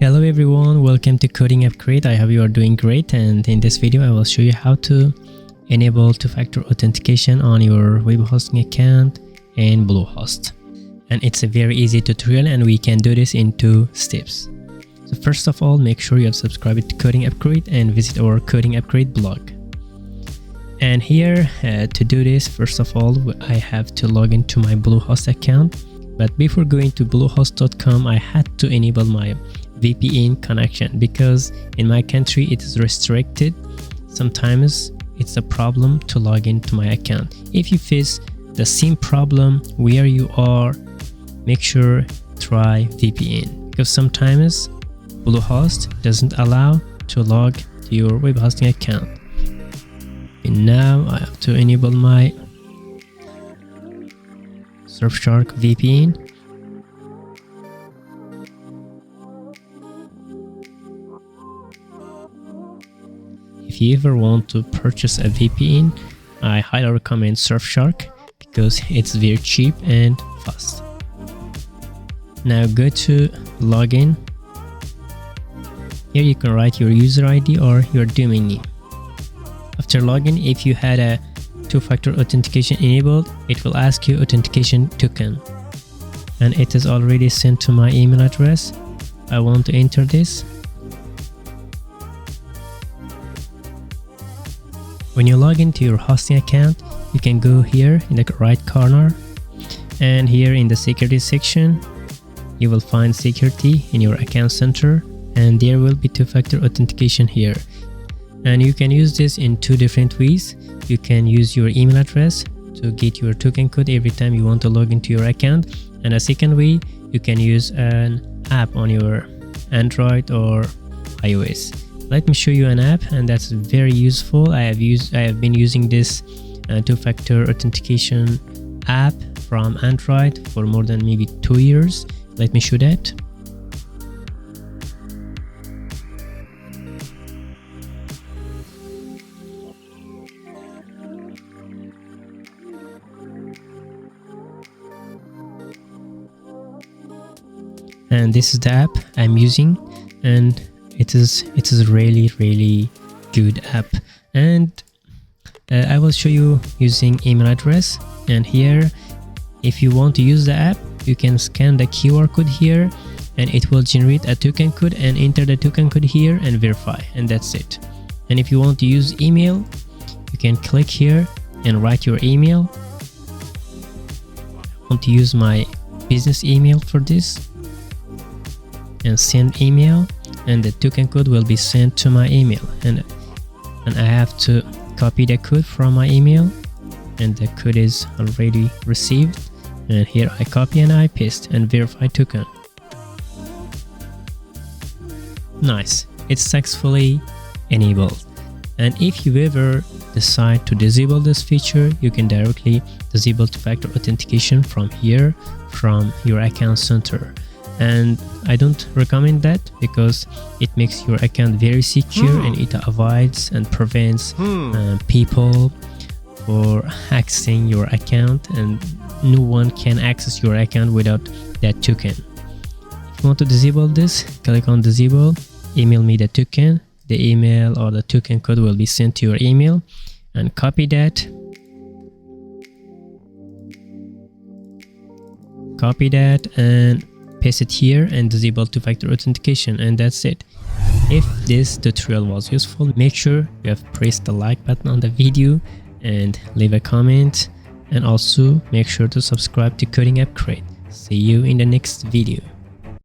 Hello everyone, welcome to Coding Upgrade. I hope you are doing great, and in this video I will show you how to enable two-factor authentication on your web hosting account in Bluehost. And it's a very easy tutorial and we can do this in 2 steps. So first of all, make sure you have subscribed to Coding Upgrade and visit our Coding Upgrade blog. And here to do this, first of all, I have to log into my Bluehost account. But before going to bluehost.com, I had to enable my VPN connection because in my country it is restricted. Sometimes it's a problem to log into my account. If you face the same problem where you are, make sure try VPN because sometimes Bluehost doesn't allow to log to your web hosting account. And now I have to enable my Surfshark VPN. If you ever want to purchase a VPN, I highly recommend Surfshark because it's very cheap and fast. Now go to login. Here you can write your user ID or your domain name. After login, if you had a two-factor authentication enabled, it will ask you authentication token. And it is already sent to my email address. I want to enter this. When you log into your hosting account, you can go here in the right corner, and here in the security section, you will find security in your account center, and there will be two-factor authentication here. And you can use this in 2 different ways. You can use your email address to get your token code every time you want to log into your account. And a second way, you can use an app on your Android or iOS. Let me show you an app, and that's very useful. I have been using this two-factor authentication app from Android for more than maybe 2 years. Let me show that. And this is the app I'm using, and it is really good app. And I will show you using email address. And here, if you want to use the app, you can scan the QR code here, and it will generate a token code and enter the token code here and verify, and that's it. And if you want to use email, you can click here and write your email. I want to use my business email for this, and send email, and the token code will be sent to my email, and I have to copy the code from my email, and the code is already received, and here I copy and I paste and verify token. Nice, it's successfully enabled. And if you ever decide to disable this feature, you can directly disable two-factor authentication from here, from your account center. And I don't recommend that because it makes your account very secure and it avoids and prevents people for accessing your account, and no one can access your account without that token. If you want to disable this, click on disable, email me the token. The email or the token code will be sent to your email, and copy that. And paste it here and disable two-factor authentication, and that's it. If this tutorial was useful, make sure you have pressed the like button on the video and leave a comment, and also make sure to subscribe to Coding Upgrade. See you in the next video.